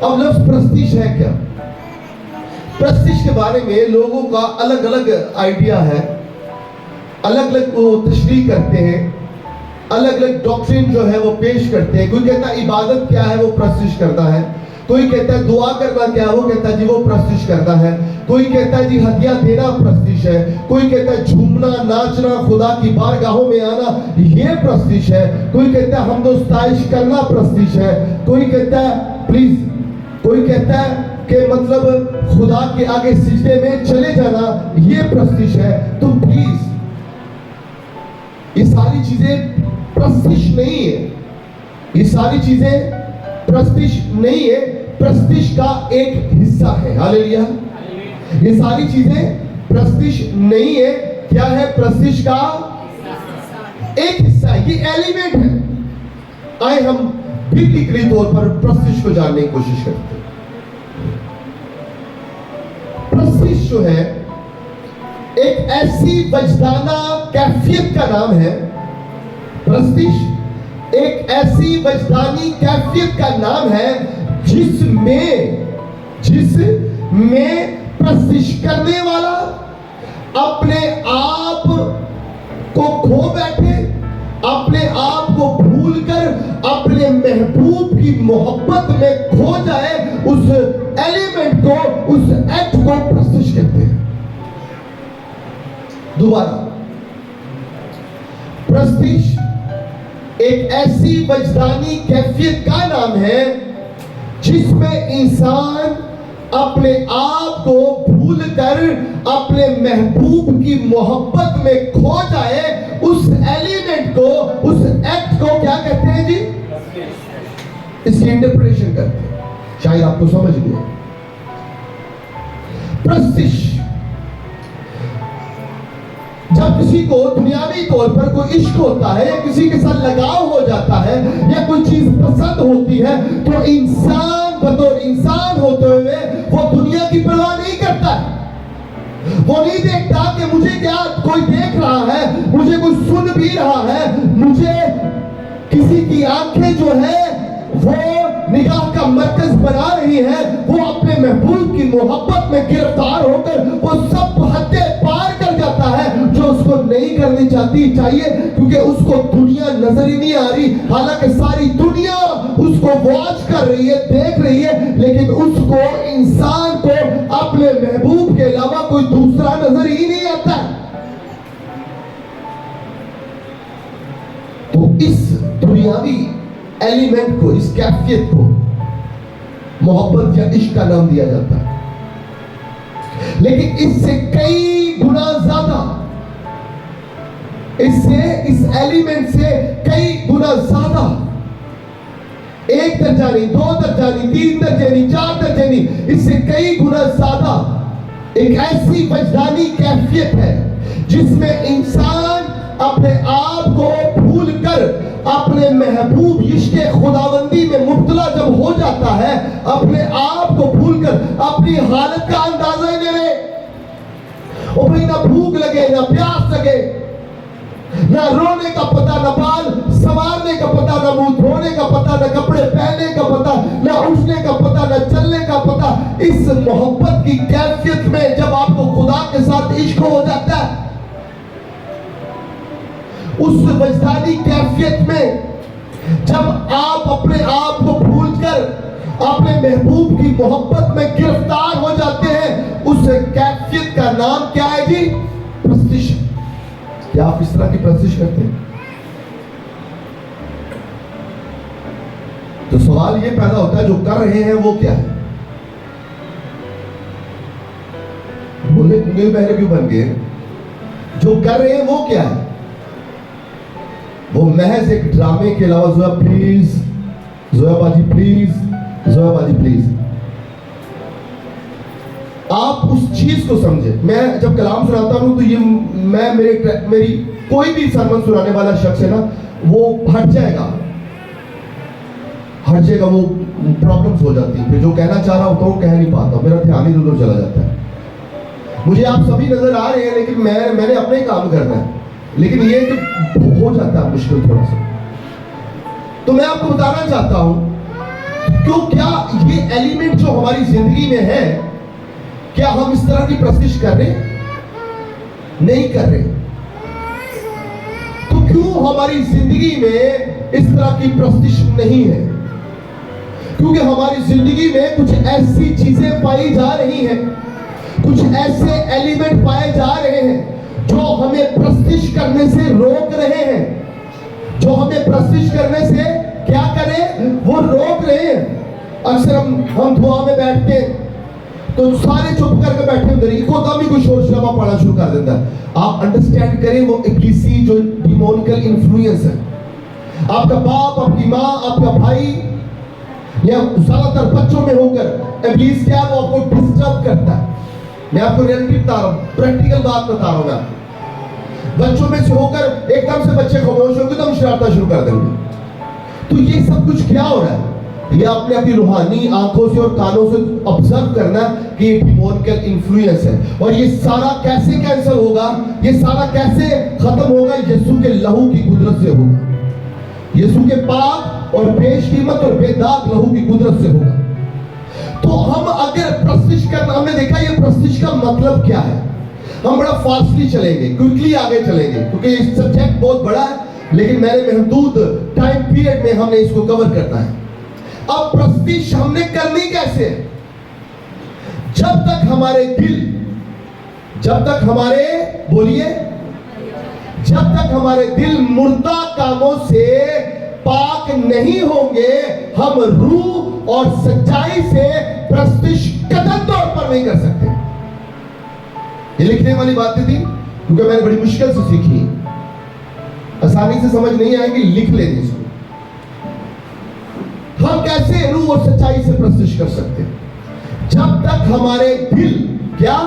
अब लफ्ज प्रेस्टीज है क्या? प्रेस्टीज के बारे में लोगों का अलग अलग आइडिया है, अलग अलग वो तशरीह करते हैं, अलग अलग डॉक्ट्रिन जो है वो पेश करते हैं। कोई कहता है इबादत क्या है, वो प्रेस्टीज करता है। कोई कहता है दुआ करना क्या है, वो कहता है जी वो प्रेस्टीज करता है। कोई कहता है जी हदिया देना प्रेस्टीज है। कोई कहता है झूमना, नाचना, खुदा की बारगाहों में आना, ये प्रेस्टीज है। कोई कहता है हमदोस्ताइश करना प्रेस्टीज है। कोई कहता है प्लीज, कोई कहता है कि मतलब खुदा के आगे सिजदे में चले जाना, ये प्रेस्टीज है। तो प्लीज, ये सारी चीजें प्रेस्टीज नहीं है, ये सारी चीजें प्रेस्टीज नहीं है, प्रेस्टीज का एक हिस्सा है। हालेलुया। ये सारी चीजें प्रेस्टीज नहीं है, क्या है? प्रेस्टीज का एक हिस्सा है, ये एलिमेंट है। आए हम बिब्लिकली तौर पर प्रेस्टीज को जानने की कोशिश करते हैं। प्रेस्टीज जो है एक ऐसी वजदाना कैफियत का नाम है। प्रेस्टीज एक ऐसी वजदानी कैफियत का नाम है जिसमें प्रेस्टीज करने वाला अपने आप को खो बैठे, अपने आप को भूलकर अपने महबूब की मोहब्बत में खो जाए, उस एलिमेंट को, उस एक्ट को प्रेस्टीज कहते हैं। दोबारा, प्रेस्टीज एक ऐसी वजदानी कैफियत का नाम है जिसमें इंसान अपने आप को भूलकर अपने महबूब की मोहब्बत में खो जाए, उस एलिमेंट को, उस एक्ट को क्या कहते हैं जी? इसकी इंटरप्रिटेशन करते हैं, शायद आपको समझ गया। प्रेस्टीज, जब किसी को दुनियावी तौर पर कोई इश्क होता है या किसी के साथ लगाव हो जाता है या कोई चीज पसंद होती है, तो इंसान बतौर इंसान होते हुए वो दुनिया की परवाह नहीं करता है। वो नहीं देखता कि मुझे क्या कोई देख रहा है, मुझे कोई सुन भी रहा है, मुझे किसी की आंखें जो है वो निगाह का मरकज बना रही है। वो अपने महबूब की मोहब्बत में गिरफ्तार होकर वो सब हदें पार कर जाता है जो उसको नहीं करनी चाहिए, क्योंकि उसको दुनिया नजर ही नहीं आ रही। हालांकि सारी दुनिया उसको वॉच कर रही है, देख रही है, लेकिन उसको, इंसान को, अपने महबूब के अलावा कोई दूसरा नजर ही नहीं आता। तो इस दुनियावी एलिमेंट को, इस कैफियत को मोहब्बत या इश्क का नाम दिया जाता है। लेकिन इससे कई गुना ज्यादा, इस एलिमेंट से कई गुना ज्यादा, एक दर्जा नहीं, दो दर्जा नहीं, तीन दर्जे नहीं, चार दर्जे नहीं, इससे कई गुना ज्यादा एक ऐसी वजदानी कैफियत है जिसमें इंसान अपने आप को भूलकर अपने महबूब इश्क़े खुदाबंदी में मुब्तला जब हो जाता है, अपने आप को भूलकर अपनी हालत का अंदाजा ही नहीं ले। ओ भाई, ना भूख लगे, ना प्यास लगे, ना रोने का पता, ना बाल संवारने का पता, ना मुंह धोने का पता, ना कपड़े पहनने का पता, ना उठने का पता, ना चलने का पता। इस मोहब्बत की कैफियत में जब आपको खुदा के साथ इश्क हो जाता है, उस वजदानी कैफियत में जब आप अपने आप को भूलकर अपने महबूब की मोहब्बत में गिरफ्तार हो जाते हैं, उस कैफियत का नाम क्या है जी? प्रेस्टीज। क्या आप इस तरह की प्रेस्टीज करते हैं? तो सवाल ये पैदा होता है, जो कर रहे हैं वो क्या है? बोले गूंगे बहरे क्यों बन गए? जो कर रहे हैं वो क्या है? वो महज एक ड्रामे के अलावा, जोया प्लीज, जोया बाजी प्लीज, जोया बाजी प्लीज। आप उस चीज को समझे। मैं जब कलाम सुनाता हूं तो ये मेरी कोई भी सरमन सुनाने वाला शख्स है ना, वो हट जाएगा, वो प्रॉब्लम्स हो जाती है। फिर जो कहना चाह रहा होता हूँ कह नहीं पाता, मेरा ध्यान ही दूर चला जाता है। मुझे आप सभी नजर आ रहे हैं, लेकिन मैंने अपने काम करना है, लेकिन ये हो जाता है मुश्किल थोड़ा सा। तो मैं आपको बताना चाहता हूं क्यों, क्या ये एलिमेंट जो हमारी जिंदगी में है, क्या हम इस तरह की प्रस्तिश कर रहे? नहीं कर रहे। तो क्यों हमारी जिंदगी में इस तरह की प्रस्तिश नहीं है? क्योंकि हमारी जिंदगी में कुछ ऐसी चीजें पाई जा रही हैं, कुछ ऐसे एलिमेंट पाए जा रहे हैं जो हमें प्रस्तिश करने से रोक रहे हैं, जो हमें प्रस्तिश करने से क्या करें, वो रोक रहे हैं। अक्सर हम दुआ में बैठते हैं तो सारे चुप करके बैठे होते हैं, इको दम ही कोई शोर शराबा पड़ना शुरू कर देता है। आप अंडरस्टैंड करें, वो इब्लीसी जो डिमोनिकल इन्फ्लुएंस है। आपका बाप, आपकी माँ, आपका भाई, या ज्यादातर बच्चों में होकर इब्लीस क्या, वो आपको डिस्टर्ब करता है। मैं आपको रियलिटी बता रहा हूँ, प्रैक्टिकल बात बता रहा हूँ मैं। बच्चों में से होकर एकदम से बच्चे खामोश होंगे तो हम शरारता शुरू कर देंगे। तो ये सब कुछ क्या हो रहा है? ये आपने अपनी रूहानी आंखों से और कानों से ऑब्जर्व करना कि ये डिमोनिकल इन्फ्लुएंस है। और ये सारा कैसे कैंसिल होगा, ये सारा कैसे खत्म होगा? यीशु के लहू की कुदरत से होगा। यीशु के पाक और बेशकीमत और बेदाग लहू की कुदरत से होगा। तो हम अगर प्रस्तिश करना, हमने देखा ये प्रस्तिश का मतलब क्या है। हम बड़ा फास्टली चलेंगे, क्विकली आगे चलेंगे, क्योंकि ये सब्जेक्ट बहुत बड़ा है, लेकिन मैंने महदूद टाइम पीरियड में हमने इसको कवर करना है। अब प्रस्तिश हमने करनी कैसे? जब तक हमारे दिल, जब तक हमारे, बोलिए, जब तक हमारे दिल मुर्दा कामों से पाक नहीं होंगे, हम रूह और सच्चाई से प्रस्तिश कतई तौर पर नहीं कर सकते। ये लिखने वाली बातें थी क्योंकि मैंने बड़ी मुश्किल से सीखी, आसानी से समझ नहीं आएगी, लिख लेनी इसको। हम कैसे रूह और सच्चाई से प्रस्तिश कर सकते हैं? जब तक हमारे दिल क्या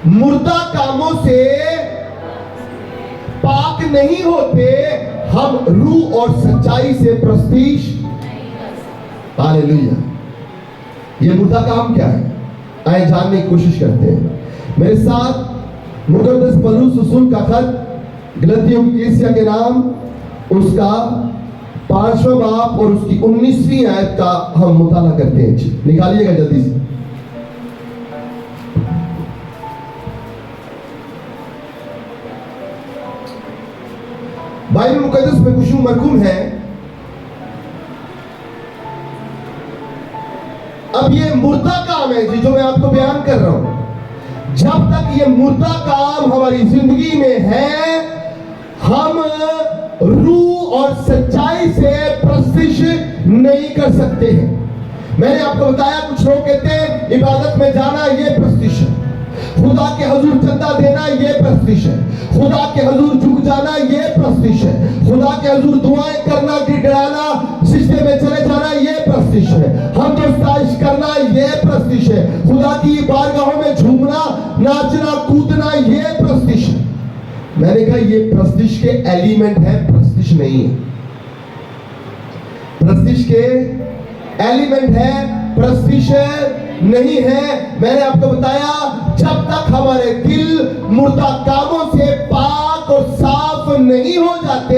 मुर्दा कामों से पाक नहीं होते, हम रूह और सच्चाई से प्रस्तिश। हालेलुया। ये मुर्दा काम क्या है? आए जानने की कोशिश करते हैं। मेरे साथ मुकद्दस पौलुस रसूल का खत गलतियों की कलीसिया के नाम, उसका 5वां बाब और उसकी 19वीं आयत का हम मुताला करते हैं। निकालिएगा जल्दी से। बाइबल मुकद्दस में कुछ मरकूम है। अब ये मुर्दा काम है जी, जो मैं आपको बयान कर रहा हूं। जब तक ये मुर्दा काम हमारी जिंदगी में है, हम रूह और सच्चाई से प्रस्तिश नहीं कर सकते हैं। मैंने आपको बताया, कुछ लोग कहते हैं इबादत में जाना ये प्रस्तिश है, खुदा के हजूर चंदा देना ये प्रस्तिश है, खुदा के हजूर झुक जाना ये प्रस्तिश है, खुदा के हजूर दुआएं करना, गिड़गिड़ाना, सिजदे में चले जाना ये प्रस्तिश है, हम तो साजिश करना ये प्रस्तिश है, खुदा की बारगाहों में झूमना, नाचना, कूदना ये प्रस्तिश है। मैंने कहा ये प्रस्तिश के एलिमेंट है, प्रस्तिश नहीं है। प्रस्तिश के एलिमेंट है, प्रस्तिश नहीं है। मैंने आपको बताया, जब तक हमारे दिल मुर्दा कामों से पाक और साफ नहीं हो जाते,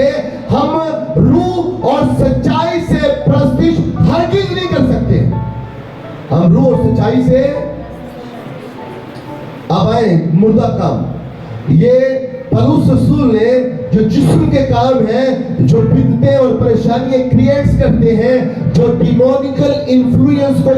हम रूह और सच्चाई से प्रस्तिश हरगिज़ नहीं कर सकते। हम रूह और सच्चाई से, अब आए मुर्दा काम। ये पौलुस रसूल ने जो जिस्म के काम है, जो बिदतें और परेशानियां क्रिएट्स करते हैं, जो डिमोनिकल इन्फ्लुएंस को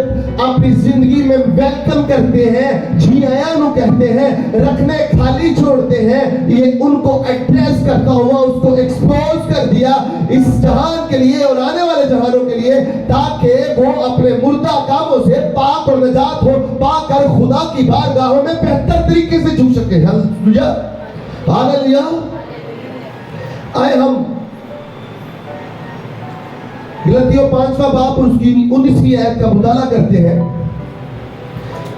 अपनी जिंदगी में वेलकम करते हैं, झियायानु कहते हैं, रखने खाली छोड़ते हैं, ये उनको एड्रेस करता हुआ उसको एक्सपोज कर दिया इस जहान के लिए और आने वाले जहानों के लिए, ताकि वो अपने मुर्दा कामों से पाक और निजात हो पाकर खुदा की बारगाहों में बेहतर तरीके से झुक सके। Hallelujah, hallelujah. आए हम गलतियों 5वां बाब और उसकी 19वीं आयत का मुताला करते हैं।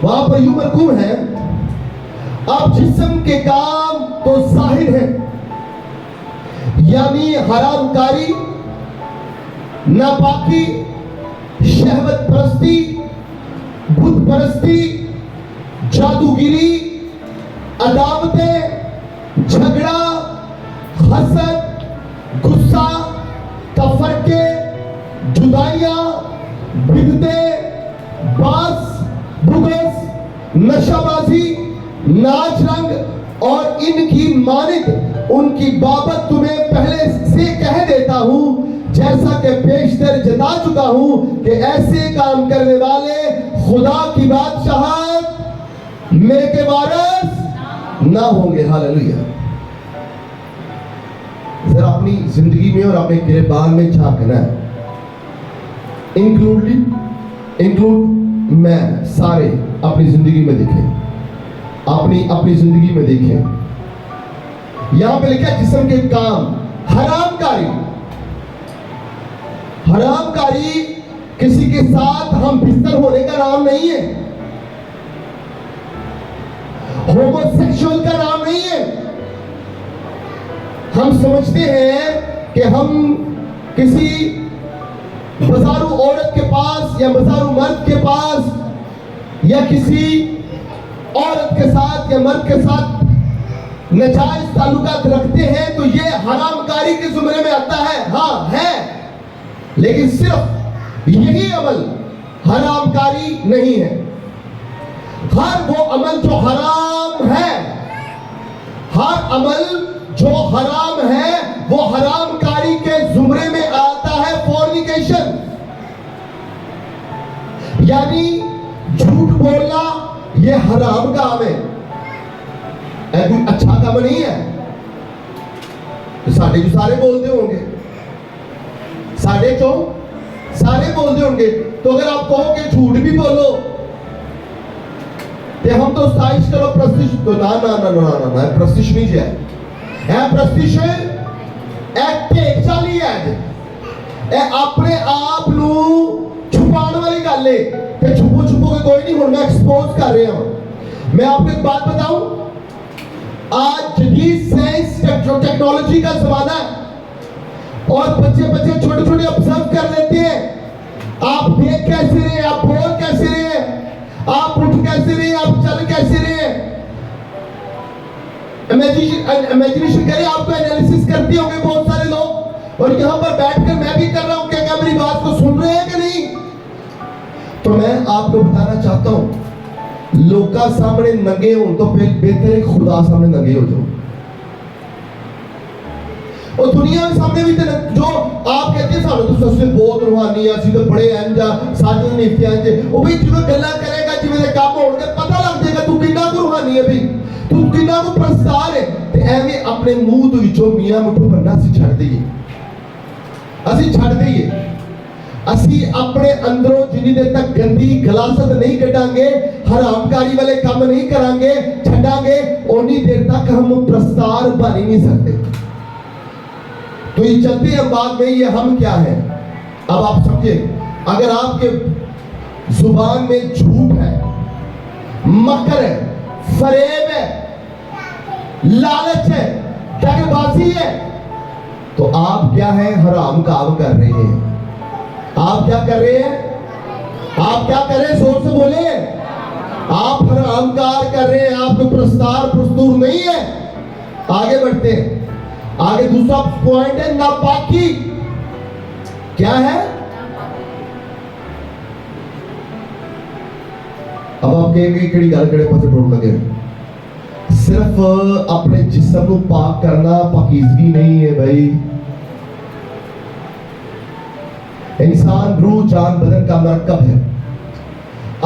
वहां पर यूं मरकूम है, अब जिस्म के काम तो जाहिर है, यानी हरामकारी, नापाकी, शहवत परस्ती, बुत परस्ती, जादूगिरी, अदावतें, झगड़ा, हसद, गुस्सा, तफरके, जुदाइयां, बास, बुगस, नशाबाजी, नाच रंग और इनकी मानित उनकी बाबत तुम्हें पहले से कह देता हूं, जैसा कि पेशतर जता चुका हूं कि ऐसे काम करने वाले खुदा की बादशाहत में के वारिस ना होंगे। हालेलुया। जरा अपनी जिंदगी में और अपने गिरबान में झांकना है, इंक्लूड मैं, सारे अपनी जिंदगी में देखें, अपनी जिंदगी में देखें। यहां पे लिखा है जिस्म के काम, हरामकारी किसी के साथ हम बिस्तर होने का नाम नहीं है, होमोसेक्सुअल का नाम नहीं है। हम समझते हैं कि हम किसी बजारू औरत के पास या बजारू मर्द के पास या किसी औरत के साथ या मर्द के साथ नाजायज ताल्लुकात रखते हैं तो ये हरामकारी के जुमरे में आता है। हाँ है, लेकिन सिर्फ यही अमल हरामकारी नहीं है। हर वो अमल जो हराम है, हर अमल जो हराम है वो हरामकारी के जुमरे में आता है। फॉर्निकेशन यानी झूठ बोलना, ये हराम काम है, कोई अच्छा काम नहीं है। साढ़े जो सारे बोलते होंगे, साढ़े जो सारे बोलते होंगे, तो अगर आप कहो कि झूठ भी बोलो तो हम तो साइज करो प्रस्तिश, तो ना ना ना ना ना ना प्रस्तिश नहीं जाए प्रस्तिश एक चाली है अपने आप नू छुपाने वाली गल है कि छुपो के कोई नहीं, मैं एक्सपोज कर रहा हूं। मैं आपको एक बात बताऊं, आज जदीद साइंस टेक्नोलॉजी का जमाना है और बच्चे छोटे ऑब्जर्व कर लेते हैं। आप देख कैसे रहे, आप बोल कैसे रहे, आप उठ कैसे रहे, आप चल कैसे रहे, इमेजिनेशन करें, आपको एनालिसिस करते होंगे बहुत सारे लोग। और यहां पर बैठकर मैं भी कर रहा हूं, क्या मेरी बात को सुन रहे हैं कि नहीं? तो मैं आपको बताना चाहता हूं, लोका सामने नंगे हो तो बेहतर है खुदा सामने नंगे हो जाओ। और दुनिया के सामने भी जो आप कहते हैं सानू तो सस्ते बहुत रूहानी है, ਅਸੀਂ तो बड़े हैं जा साजन नीति हैं जे ਉਹ ਵੀ ਜਿਵੇਂ ਗੱਲਾਂ ਕਰੇਗਾ ਜਿਵੇਂ ਦੇ ਕੰਮ ਹੋਣਗੇ ਪਤਾ ਲੱਗ ਜਾਏਗਾ ਤੂੰ ਕਿੰਨਾ ਕੁ रूहानी है भी, तू किन्ना को प्रस्तार है। ते एवें अपने मुंह तो विचों मियां मुठो बनना ਅਸੀਂ ਛੱਡ ਦਈਏ, ਅਸੀਂ ਛੱਡ ਦਈਏ। ਅਸੀਂ ਆਪਣੇ ਅੰਦਰੋਂ ਜਿੰਨੀ ਦੇਰ ਤੱਕ ਗੰਦੀ ਗਲਾਸਤ ਨਹੀਂ ਕੱਢਾਂਗੇ, ਹਰਾਮਕਾਰੀ वाले काम नहीं करांगे, छड्डांगे, उन्नी देर तक हम प्रस्तार बन ही नहीं सकते। तो ये चलते हैं बाद में, ये हम क्या है। अब आप समझे, अगर आपके जुबान में झूठ है, मकर है, फरेब है, लालच है, दगबाजी है, तो आप क्या है, हराम काम कर रहे हैं। आप क्या कर रहे हैं? आप क्या कर रहे हैं? जोर से बोले। आप हराम कार कर रहे हैं, आप तो प्रस्तूर नहीं है। आगे बढ़ते हैं। आगे दूसरा पॉइंट है नापाकी। क्या है? अब आप कहेंगे कि गल कड़े पासे टोड़ लगे, सिर्फ अपने जिस्म को पाक करना पाकीज़गी नहीं है भाई। इंसान रूह जान बदन का मरकब है,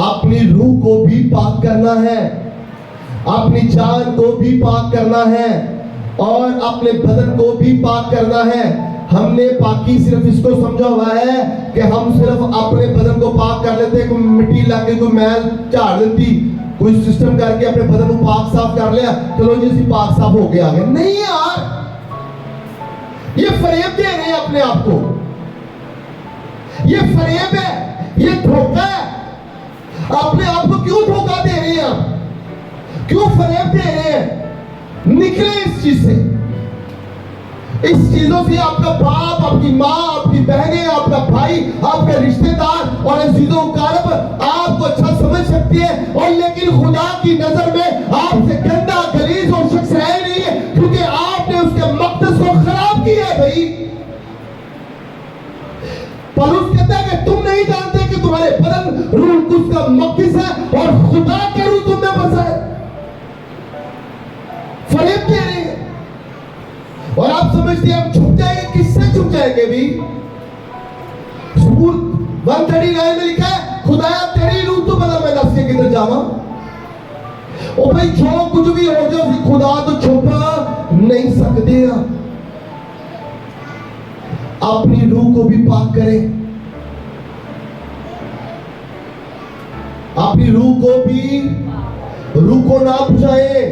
अपनी रूह को भी पाक करना है, अपनी जान को भी पाक करना है और अपने बदन को भी पाक करना है। हमने पाकी सिर्फ इसको समझा हुआ है कि हम सिर्फ अपने बदन को पाक कर लेते, कोई मिट्टी लाके कोई मैल झाड़ देती, कोई सिस्टम करके अपने बदन को पाक साफ कर लिया, चलो जी सी पाक साफ हो गया आगे। नहीं यार, ये फरेब दे रहे हैं अपने आप को, ये फरेब है, ये धोखा है। अपने आप को क्यों धोखा दे रहे हैं आप? क्यों फरेब दे रहे हैं? निकले इस चीज से, इस चीजों से। आपका बाप, आपकी माँ, आपकी बहनें, आपका भाई, आपके रिश्तेदार और अजीजों कारब आपको अच्छा समझ सकती है, और लेकिन खुदा की नजर में आपसे गंदा, गलीज और शख्स है नहीं है, क्योंकि आपने उसके मकदस को खराब किया है भाई। पौलुस कहता है कि तुम नहीं जानते कि तुम्हारे बदन रूह कुछ का मकसद है और खुदा के रूह तुम में बसा है। फरेब दे रहे हैं और आप समझते हैं हम छुप जाएंगे। किससे छुप जाएंगे? भी 139 में लिखा है खुदाया तेरी रूह तो बता मैं दस के किधर जावा। ओ भाई जो कुछ भी हो जाए खुदा तो छुपा नहीं सकते। अपनी रूह को भी पाक करें, अपनी रूह को भी, रूह को ना बुझाए,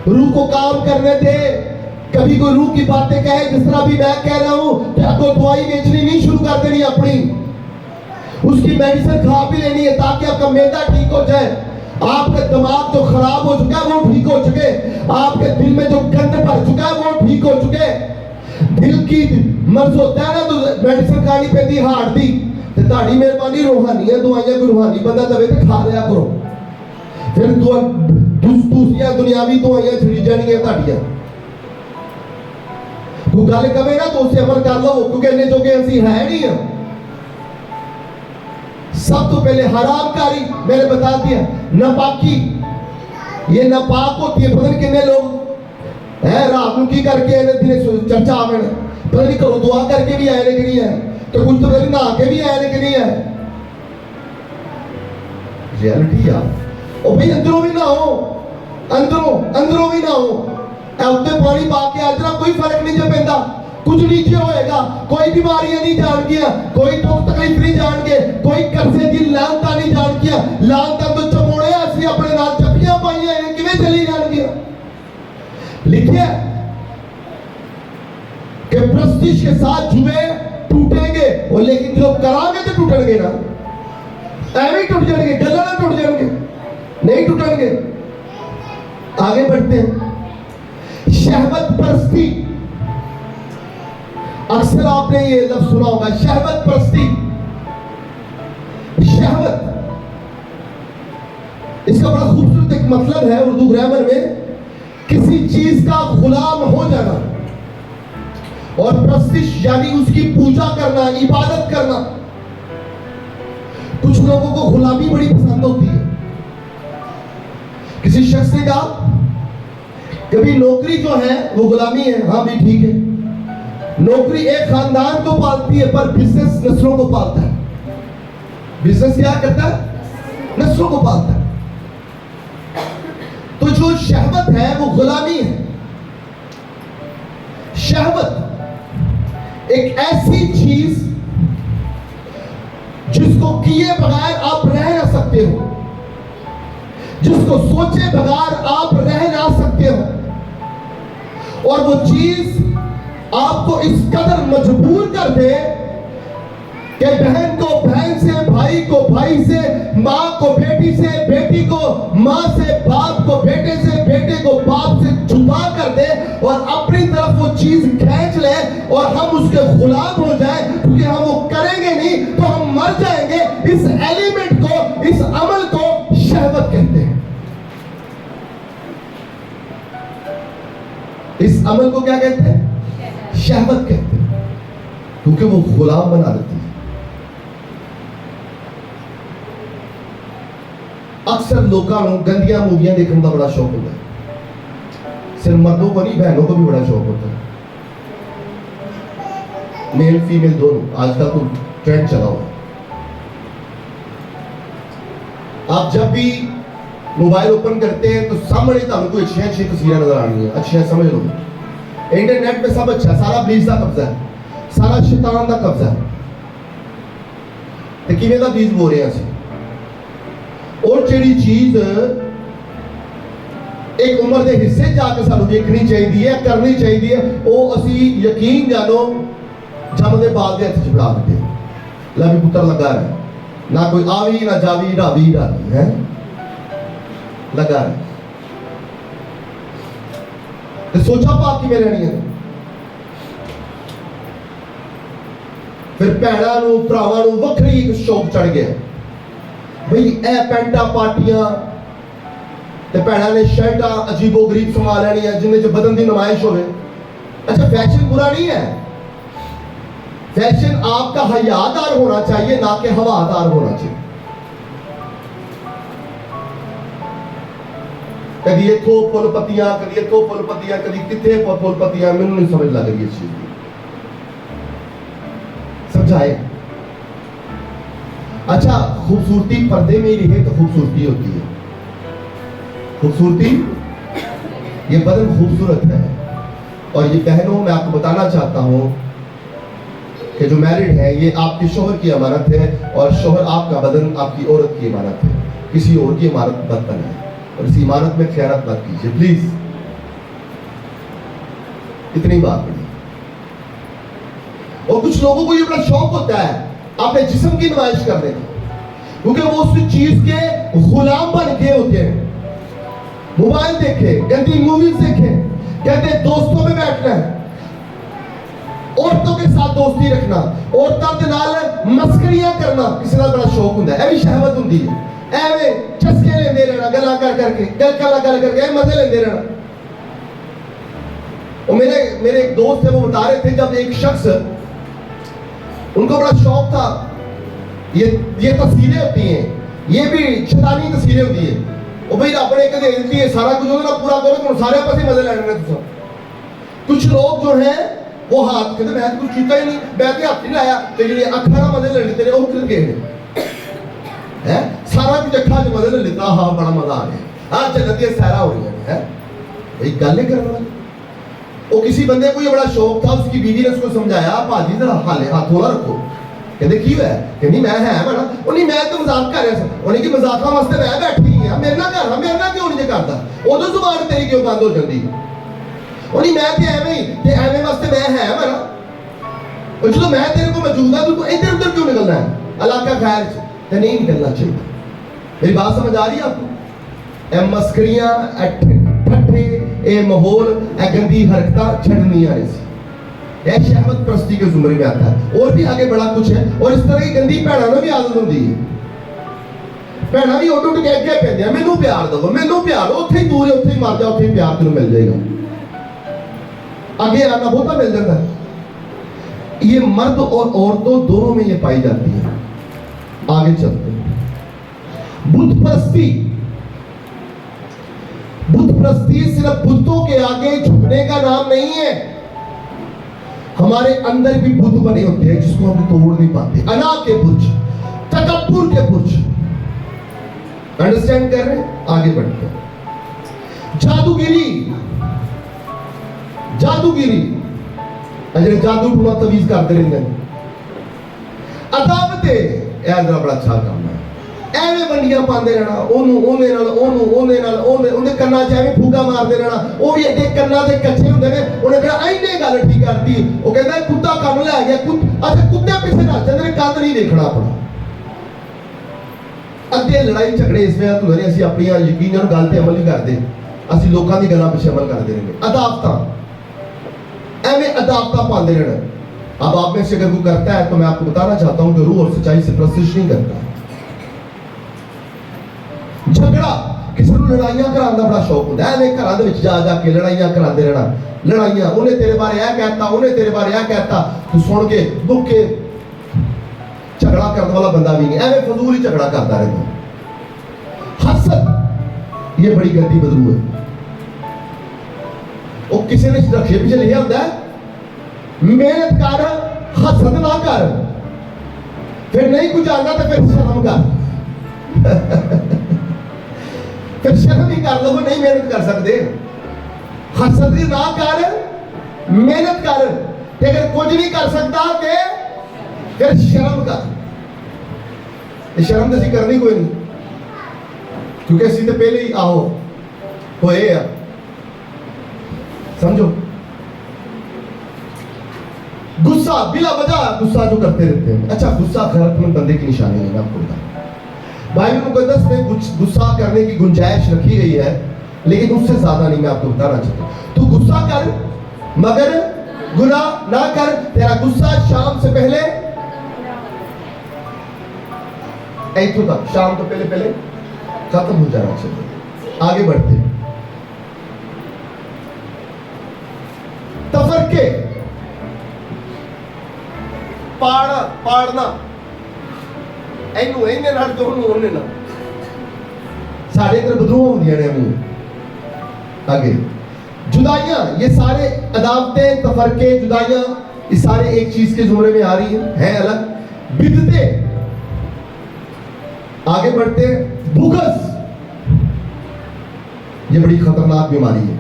रूह को काम करने दे। कभी कोई रूह की बातें कहे जिस तरह भी मैं कह रहा हूं कि आपको दवाई बेचनी नहीं शुरू कर देनी अपनी, उसकी मेडिसिन खा भी लेनी है ताकि आपका मैदा ठीक हो जाए, आपका दिमाग जो खराब हो चुका है वो ठीक हो चुके, आपके दिल में जो गंद भर चुका है वो ठीक हो चुके। दिल की मर्ज होता है ना तो मेडिसिन खानी पैदी हार्ट दी ते ताड़ी मेहरबानी रूहानी है दवाइयां कोई रूहानी बंदा दवे ते खा लिया करो, फिर दूसरियां दुनियावी दवाइयां छिड़ी जानियां ताड़ियां। तू गल कवे ना तो उसे अमल कर लो क्योंकि इन्ने जोगे असी है नहीं है। सब तो पहले हरामकारी मैंने बता दिया, नापाकी, ये नापाक होती है। पता नहीं कितने लोग है रात को की करके चर्चा आवे, पता नहीं करो दुआ करके भी आए कि नहीं है, तो कुछ तो पता नहीं नहा के भी आए कि नहीं है। रियलिटी यार ओ भाई अंदरों भी ना हो, अंदरों भी ना हो। उत्ते पानी पा के आज कोई फर्क नहीं पैंदा, कुछ नीचे होएगा, कोई बीमारियां नहीं जान गया, कोई दुख तकलीफ नहीं जान के, कोई कर्जे की लानता नहीं जान गया। लानता तो चमोड़े असि अपने नाल जफियां पाइयां हैं किवें चली जान गया। लिखिए कि प्रस्तिश के साथ जुए टूटेंगे और लेकिन जो करांगे तो टूटेंगे ना, ऐਵੇਂ टूट जाएंगे, गला ना टूट जाएंगे, नहीं टूटेंगे। आगे बढ़ते हैं। शहवत परस्ती, अक्सर आपने ये लफ्ज सुना होगा, शहवत परस्ती। शहवत इसका बड़ा खूबसूरत एक मतलब है उर्दू ग्रामर में, किसी चीज का गुलाम हो जाना, और प्रस्तिश यानी उसकी पूजा करना, इबादत करना। कुछ लोगों को गुलामी बड़ी पसंद होती है। किसी शख्स ने कहा कभी नौकरी जो है वो गुलामी है, हाँ भी ठीक है, नौकरी एक खानदान को पालती है पर बिजनेस नस्लों को पालता है। बिजनेस क्या करता है? नस्लों को पालता है। तो जो शहवत है वो गुलामी है। शहवत एक ऐसी चीज जिसको किए बगैर आप रह ना सकते हो, जिसको सोचे बगैर आप रह ना सकते हो, और वो चीज आपको इस कदर मजबूर कर दे कि बहन को बहन से, भाई को भाई से, माँ को बेटी से, बेटी को माँ से, बाप को बेटे से, बेटे को बाप से जुदा कर दे और अपनी तरफ वो चीज खींच ले और हम उसके गुलाम हो जाए, क्योंकि हम वो करेंगे नहीं तो हम मर जाएंगे। इस एलिमेंट को, इस अमल को शहवत कहते हैं। इस अमल को क्या कहते हैं? शहवत कहते हैं, क्योंकि वो गुलाम बना देती है। अक्सर लोगों को गंदियां मूवियां देखने का बड़ा शौक होता है, सिर्फ मर्दों को नहीं बहनों को भी बड़ा शौक होता है, मेल फीमेल दोनों। आजकल तो ट्रेंड चला हुआ है। आप जब भी मोबाइल ओपन करते हैं तो सामने आपको अच्छी तस्वीरें नजर आनी है, अच्छी समझ लो। इंटरनेट पे सब अच्छा, सारा बीज का कब्जा है, सारा शैतान का कब्जा है। तो किवें दा बीज बो रहे हैं। और जी चीज एक उम्र के हिस्से जाके सानू देखनी चाहिए, करनी चाहिए, वो असी यकीन जानो जमदे बाद के हथ च फड़ा देते। लवी पुत्र लगा है, ना कोई आवी ना जावी, ढावी ढावी है, लगा है। तो सोचा पाक किवें रहनी है। फिर भैणां नूं भरावां नूं वखरी एक शौक चढ़ गया भाई, ए पैंटा पार्टियां ते भैणां ने शर्टां अजीबो गरीब समा लैनियां जिन्हें च बदन की नुमाइश होवे। अच्छा फैशन बुरा नहीं है, फैशन आपका हयादार होना चाहिए, ना कि हवादार होना चाहिए। कभी इथों फुल पत्तियां, कभी इथों फुल पत्तियां, कभी कितने फुल पत्तियां, मैनू नहीं समझ लग रही इस चीज की। समझाए? अच्छा, खूबसूरती पर्दे में ही रहे तो खूबसूरती होती है। खूबसूरती, ये बदन खूबसूरत है। और ये बहनों, मैं आपको बताना चाहता हूं कि जो मैरिड है, ये आपके शोहर की अमानत है, और शोहर आपका बदन आपकी औरत की अमानत है। किसी और की इमारत मत बनाए, और इस इमारत में खयानत मत कीजिए प्लीज। इतनी बात बड़ी। और कुछ लोगों को ये बड़ा शौक होता है अपने जिस्म की नुमाइश करने का, क्योंकि वो उस चीज के गुलाम बन के होते हैं। मोबाइल देखे, गंदी मूवीज देखे, कहते हैं दोस्तों में बैठना है, औरतों के साथ दोस्ती रखना, औरतों के नाल मस्करियां करना, किसी का बड़ा शौक होता है। ये भी शहवत होती है। एवें चस्के लेंदे रहना, गल्लां कर करके, गल करके मजे लेंदे रहना। और मेरे एक दोस्त है, वो बता रहे थे जब एक शख्स, उनको बड़ा शौक था, ये तस्वीरें होती हैं, ये भी शैतानी तस्वीरें होती है। और भाई रब ने कदे दी है सारा कुछ ना पूरा करो तो सारे पासे मजे लेने ने। तुम कुछ लोग जो हैं वो हाथ कहते मैं कुछ कीता ही नहीं, मैं तो हाथ नहीं लाया, ते जेडे अखां दा मजे लेने तेरे वो किधर गए हैं? सारा कुछ अखां च मजे ले लेता, हाँ बड़ा मजा आ गया, हाँ जन्नत दी सैरा हो रही है। भाई गल ही करने वाली। वो किसी बंदे को ये बड़ा शौक था, उसकी बीवी ने उसको समझाया, भाजी जरा हाले हाथ थोड़ा रखो। कहते की है? कहनी मैं है बड़ा। नहीं मैं तो मजाक कर रहा था। उन्हें की मजाक वास्ते मैं बैठी है, मेरे ना कर, मेरे ना क्यों नहीं करता? उदों जुबान तेरी क्यों बंद हो जाती? नहीं मैं तो एवें वास्ते मैं है बड़ा। और जो मैं तेरे को मौजूद है, तू इधर उधर क्यों निकलना है? इलाका खैर तो नहीं निकलना चाहिए। मेरी बात समझ आ रही है आपको? मस्करियां, ठट्ठे, ए माहौल, ए गंदी हरकतां छड़नी आ रही सी। यह शहवत प्रस्ती के जुमरे में आता है। और भी आगे बड़ा कुछ है। और इस तरह की गंदी भैणों में भी आदत होती है। भैणा भी उठ के अगे पैंदियां, मैनू प्यार दो, मैनू प्यार, उत्थे ही दूर है, उत्थे ही मर जा, उत्थे ही प्यार तेनू मिल जाएगा। आगे आना बहुता मिल जाता है। ये मर्द और औरतों दोनों में ये पाई जाती है। आगे चलते हैं। बुत परस्ती। बुत परस्ती सिर्फ बुतों के आगे झुकने का नाम नहीं है। हमारे अंदर भी बुत बने होते हैं जिसको हम तोड़ नहीं पाते। अना के बुर्ज, तकब्बुर के बुर्ज। अंडरस्टैंड कर रहे हैं? आगे बढ़ते हैं। जादूगिरी। जादूगिरी अजय जादू टूना तवीज करते रहते हैं। अदावते यह जरा बड़ा अच्छा काम है। एवें बंडियां पाते रहना, ओनू कन्ना च एवें फूका मारते रहना। वो भी अगे कन्ना के कच्चे होंगे ने, उन्हें कहा इन्ने गल ठीक करती। वो कहता कुत्ता कम लै गया, अच्छा कुत्ते पीछे नच जाते, कंध नहीं देखना अपना। अद्धे लड़ाई झगड़े इस वजह तो होने, असं अपनी यकीन गल पर अमल नहीं करते, असं लोगों की गलों पीछे अमल करते रहेंगे। अदावत एवें अदावत पाते रहना। अब आप में से अगर कोई करता है तो मैं आपको बताना चाहता हूं कि रूह और सच्चाई से प्रशिश नहीं करता। झगड़ा, किसी को लड़ाइयां कराने का बड़ा शौक होता है। एवें घरों के जा जाके लड़ाइयां कराते रहना। लड़ाइयां, उन्हें तेरे बारे यह कहता, उन्हें तेरे बारे यह कहता, तू सुन के बुक के झगड़ा करने वाला बंदा भी नहीं, एवें फजूल ही झगड़ा करता रहता। हसद, ये बड़ी गंदी बदबू है। वो किसी ने रखे पीछे लिखा होता है मेहनत कर, हसद ना कर, फिर नहीं कुछ आता तो फिर शर्म कर। फिर शर्म ही कर लो, नहीं मेहनत कर सकते। हसद ना कर, मेहनत कर, अगर कुछ नहीं कर सकता तो फिर शर्म कर। शर्म तो असी करनी कोई नहीं, क्योंकि असी तो पहले ही आओ होए आ, समझो। गुस्सा, बिला वजह गुस्सा जो करते रहते हैं। अच्छा, गुस्सा गैरतमंद बंदे की निशानी है। मैं आपको बताऊं, बाइबल मुकद्दस में गुस्सा करने की गुंजाइश रखी गई है, लेकिन उससे ज्यादा नहीं। मैं आपको बताना चाहता हूं, तू गुस्सा कर मगर गुनाह ना कर। तेरा गुस्सा शाम से पहले, ऐथों तक, शाम तो पहले पहले खत्म हो जाना चाहिए। आगे बढ़ते हैं। तफरके, पाड़ना, एनू इन्ने नाल जो ओनू ओने नाल। साडे इधर बदरूआं होंदियां ने, आगे जुदाइयां, ये सारे अदावतें, तफरके, जुदाइयां, ये सारे एक चीज के जुमरे में आ रही है अलग। बिदते, आगे बढ़ते हैं, बुग़्ज़, ये बड़ी खतरनाक बीमारी है।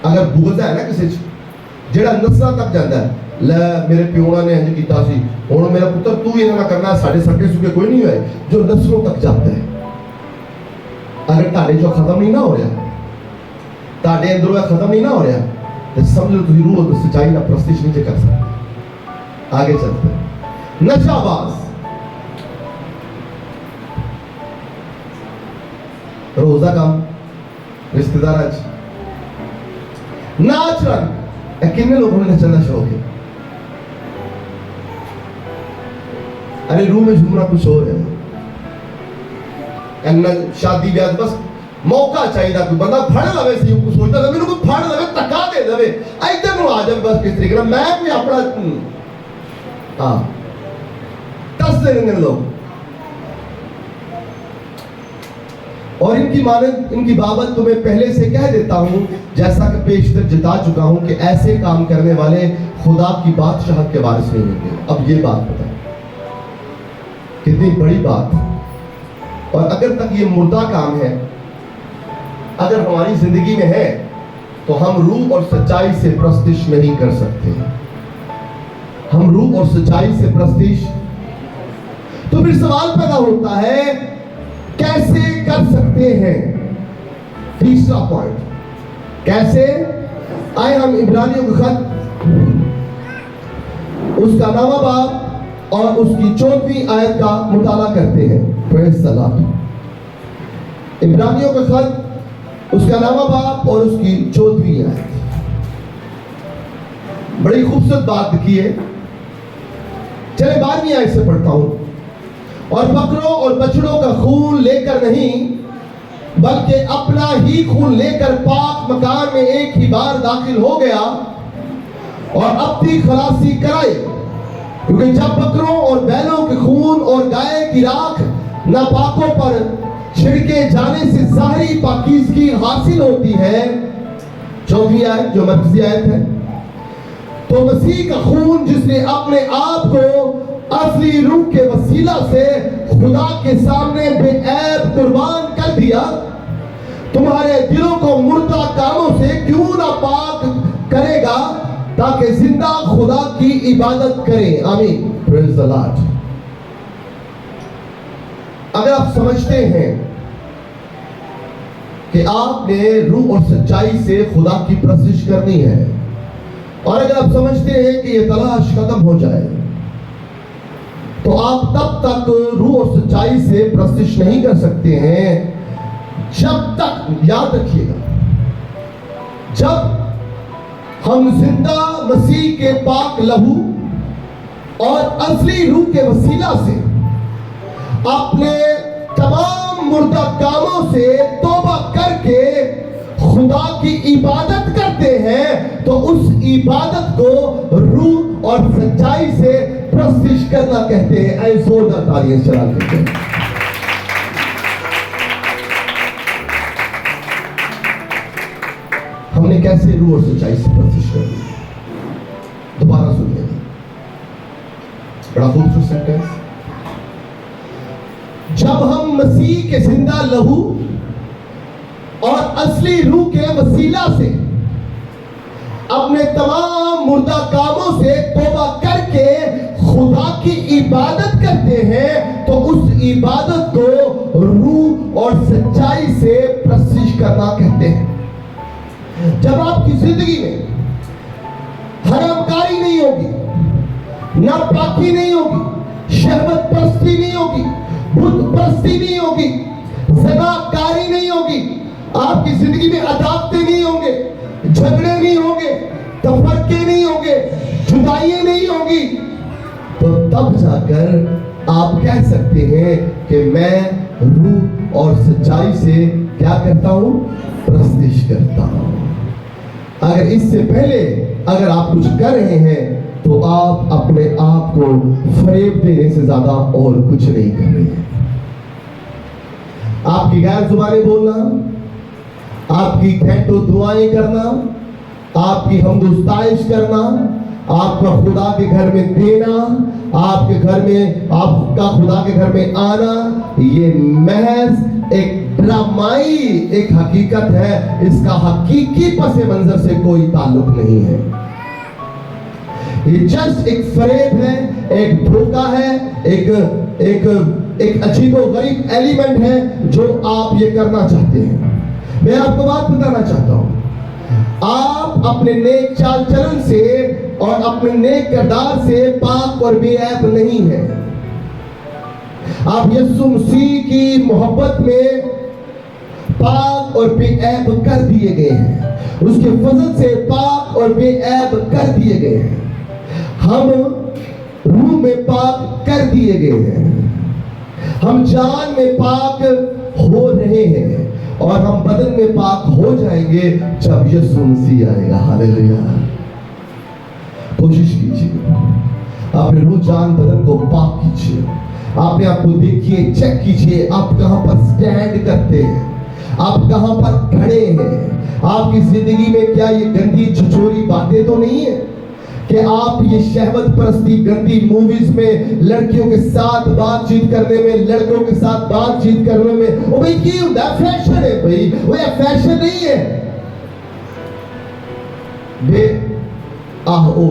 अगर बुग़्ज़ है ना किसी जेड़ा नस्लां तक जाता है, ले मेरे प्योना ने इंज कीता सी, हुण मेरा पुत्र तू इन्हां ना करना, साडे सके सुके कोई नहीं होए, जो नस्लों तक जाता है। अगर ताड़े चो खत्म नहीं ना हो रहा, ताड़े अंदरों खत्म नहीं ना हो रहा, तो समझ लो तुम रूह और सच्चाई ना प्रस्तिश नहीं कर सकते। आगे चलते हैं, नशाबाज, रोजा कम, रिश्तेदार नाच रंग, कितने लोगों ने नचने का शौक है? अरे रूह में झूमना कुछ और है। शादी ब्याह बस मौका चाहिए, कोई बंदा फड़ लवे, सी कुछ सोचता था मेरे को फड़ लवे, धक्का दे देवे, इधर नु आ जाए बस, किस तरीके मैं भी अपना हाँ दस देंगे लोग। और इनकी मानद, इनकी बाबत तुम्हें पहले से कह देता हूं, जैसा कि पेशतर जता चुका हूं, कि ऐसे काम करने वाले खुदा की बादशाहत के वारिस नहीं होंगे। अब ये बात बताओ, कितनी बड़ी बात। और अगर तक ये मुर्दा काम है, अगर हमारी जिंदगी में है, तो हम रूह और सच्चाई से प्रस्तिश नहीं कर सकते। हम रूह और सच्चाई से प्रस्तिश, तो फिर सवाल पैदा होता है कैसे कर सकते हैं? तीसरा पॉइंट, कैसे? आए हम इब्रानियों का खत, उसका 9वां बाब और उसकी 14वीं आयत का मुताला करते हैं। Praise the Lord. इब्रानियों का खत, उसका 9वां बाब और उसकी 14वीं आयत। बड़ी खूबसूरत बात लिखी है। चले 12वीं आयत से पढ़ता हूं। और बकरों और बछड़ों का खून लेकर नहीं, बल्कि अपना ही खून लेकर पाक मकान में एक ही बार दाखिल हो गया और अपनी खलासी कराई। क्योंकि जब बकरों और बैलों के खून और गाय की राख नापाकों पर छिड़के जाने से ज़ाहिरी पाकीज़गी हासिल होती है, 14वीं आयत जो मरकज़ी आयत है, तो मसीह का खून जिसने अपने आप को असली रूह के वसीला से खुदा के सामने बेऐब कुर्बान कर दिया, तुम्हारे दिलों को मुर्दा कामों से क्यों ना पाक करेगा, ताकि जिंदा खुदा की इबादत करें। आमीन। Praise the Lord. अगर आप समझते हैं कि आपने रूह और सच्चाई से खुदा की प्रस्तिश करनी है, और अगर आप समझते हैं कि ये तलाश खत्म हो जाए, तो आप तब तक रूह और सच्चाई से प्रस्तिश नहीं कर सकते हैं जब तक, याद रखिएगा, जब हम जिंदा मसीह के पाक लहू और असली रूह के वसीला से अपने तमाम मुर्दा कामों से तौबा करके खुदा की इबादत करते हैं, तो उस इबादत को रूह और सच्चाई से प्रस्तिश करना कहते हैं। ऐ जोरदार तालियां चला देते हैं। हमने कैसे रूह और सच्चाई से प्रस्तिश कर दी? दोबारा सुनिएगा, बड़ा खूबसूरत सेंटेंस। जब हम मसीह के जिंदा लहू और असली रूह के वसीला से अपने तमाम मुर्दा कामों से तौबा करके खुदा की इबादत करते हैं, तो उस इबादत को रूह और सच्चाई से प्रस्तिश करना कहते हैं। जब आपकी जिंदगी में हरामकारी नहीं होगी, नापाकी नहीं होगी, शहवत परस्ती नहीं होगी, बुत परस्ती नहीं होगी, ज़नाकारी नहीं होगी, आपकी जिंदगी में अदावतें नहीं होंगे, झगड़े नहीं होंगे, तफरके नहीं होंगे, जुदाई नहीं होगी, तो तब जाकर आप कह सकते हैं कि मैं रूह और सच्चाई से क्या करता हूं? प्रस्तिश करता हूं। अगर इससे पहले अगर आप कुछ कर रहे हैं, तो आप अपने आप को फरेब देने से ज्यादा और कुछ नहीं कर रहे हैं। आपकी गैर जुबानी बोलना, आपकी घंटों दुआएं करना, आपकी हमदुस्ताइश करना, आपका खुदा के घर में देना, आपके घर में आपका खुदा के घर में आना, ये महज एक ड्रामाई एक हकीकत है। इसका हकीकी पस मंजर से कोई ताल्लुक नहीं है। ये जस्ट एक फरेब है, एक धोखा है, एक अजीबोगरीब एलिमेंट है जो आप ये करना चाहते हैं। मैं आपको बात बताना चाहता हूं, आप अपने नेक चाल चलन से और अपने नेक किरदार से पाक और बेऐब नहीं है। आप यीशु मसीह की मोहब्बत में पाक और बेऐब कर दिए गए हैं, उसके फजल से पाक और बेऐब कर दिए गए हैं। हम रूह में पाक कर दिए गए हैं, हम जान में पाक हो रहे हैं और हम बदन में पाक हो जाएंगे जब यीशु मसीह आएगा। हालेलुया। कोशिश कीजिए, अपने रूह जान बदन को पाक कीजिए। अपने आप को देखिए, चेक कीजिए, आप कहां पर स्टैंड करते हैं, आप कहां पर खड़े हैं। आपकी जिंदगी में क्या ये गंदी छिछोरी बातें तो नहीं है कि आप ये शहवत परस्ती गंदी मूवीज में लड़कियों के साथ बातचीत करने में, लड़कों के साथ बातचीत करने में, ओ भाई की होता है, फैशन है भाई, वो ये फैशन नहीं है। बे आह ओ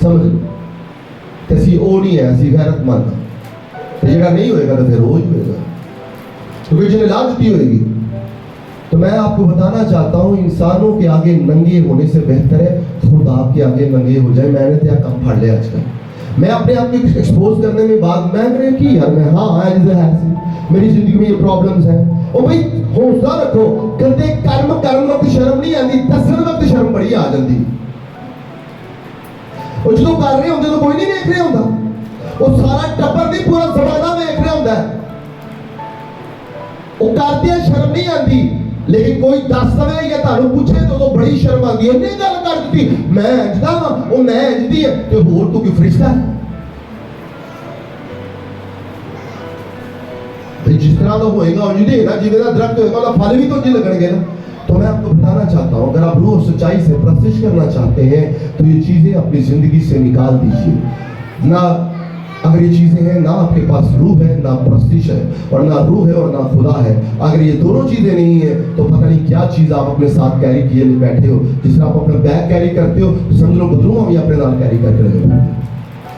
समझ लो, कैसी ओ नहीं है, ऐसी गैरतमंद जेड़ा नहीं होएगा तो फिर वो ही होएगा, क्योंकि जिन्हें लाज दी होएगी। तो मैं आपको बताना चाहता हूं, इंसानों के आगे नंगे होने से बेहतर है खुदा के आगे नंगे हो जाए। मैंने तो कम फड़ लिया आजकल। मैं अपने आप को एक्सपोज करने में बात मैं की यार, मैं हाँ मेरी जिंदगी में ये प्रॉब्लम्स हैं। ओ भाई हौसला रखो, गंदे कर्म करने वक्त शर्म नहीं आती, दसन वक्त शर्म बड़ी आ जाती। और जो कर रहे होंगे तो कोई नहीं देख रहा होता, वो सारा टब्बर नहीं पूरा जमाना देख रहा होता है। वो करते हैं, शर्म नहीं आती, लेकिन कोई दस दवे या तानू पूछे तो बड़ी शर्म आती है। नहीं गल कर दी, मैं इंजदा वा, वो मैं इंजदी है, तो होर तू कोई फरिश्ता है? जिस तरह का होएगा और जिधे जिधे दरख्त होएगा उसका फल भी तो जी लगेंगे ना। तो मैं आपको बताना चाहता हूं, अगर आप रूह और सच्चाई से प्रस्तिश करना चाहते हैं तो ये चीजें अपनी जिंदगी से निकाल दीजिए। ना अगर ये चीजें हैं, ना आपके पास रूह है, ना प्रस्तिश है, और ना रूह है और ना खुदा है, अगर ये दोनों चीजें नहीं है तो पता नहीं क्या चीज आप अपने साथ कैरी किए बैठे हो। जिस तरह आप अपना बैग कैरी करते हो तो समझ लो बदरूम भी अपने साथ कैरी करके रहे।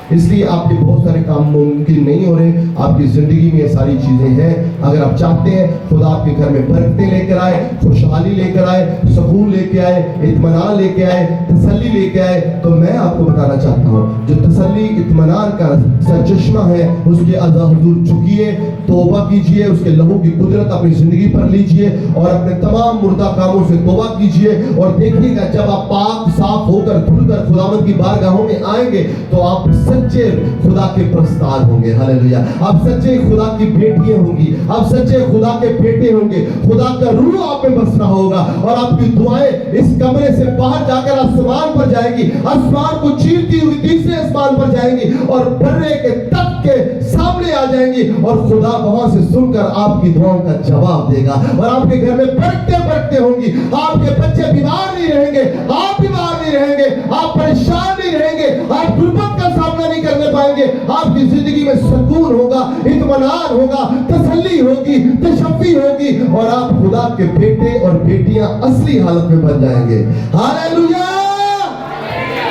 इसलिए आपके बहुत सारे काम मुमकिन नहीं हो रहे। आपकी जिंदगी में ये सारी चीजें हैं। अगर आप चाहते हैं खुदा आपके घर में बरकतें लेकर आए, खुशहाली लेकर आए, सुकून लेके आए, इत्मीनान लेके आए, तसल्ली लेके आए, तो मैं आपको बताना चाहता हूँ, जो तसल्ली इत्मीनान का सरचश्मा है उसके अज़ा हुजूर झुकिए, तौबा कीजिए, उसके लहू की कुदरत अपनी जिंदगी पर लीजिए और अपने तमाम मुर्दा कामों से तौबा कीजिए। और देखिएगा जब आप पाक साफ होकर धुलकर खुदावंद की बारगाहों में आएंगे तो आप सच्चे खुदा के प्रस्तार होंगे। हालेलुया। आप सच्चे खुदा की बेटियां होंगी, आप सच्चे खुदा के बेटे होंगे। खुदा का रूह आप में बस रहा होगा और आपकी दुआएं इस कमरे से बाहर जाकर आसमान पर जाएगी, आसमान को चीरती हुई तीसरे आसमान पर जाएंगी और बर्रे के तख्त के सामने आ जाएंगी और खुदा वहां से सुनकर आपकी दुआओं का जवाब देगा और आपके घर में बरकतें होंगी। आपके बच्चे बीमार नहीं रहेंगे, आप बीमार नहीं रहेंगे, आप परेशान नहीं रहेंगे, आप गुर्बत का सामना नहीं करने पाएंगे। आपकी जिंदगी में सुकून होगा, इत्मीनान होगा, तसल्ली होगी, तशफ़ी होगी और आप खुदा के बेटे और बेटियां असली हालत में बन जाएंगे। हालेलुया।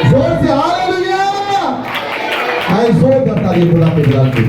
जोर से हालेलुया। आए जोर करता ये खुदा के जलाल की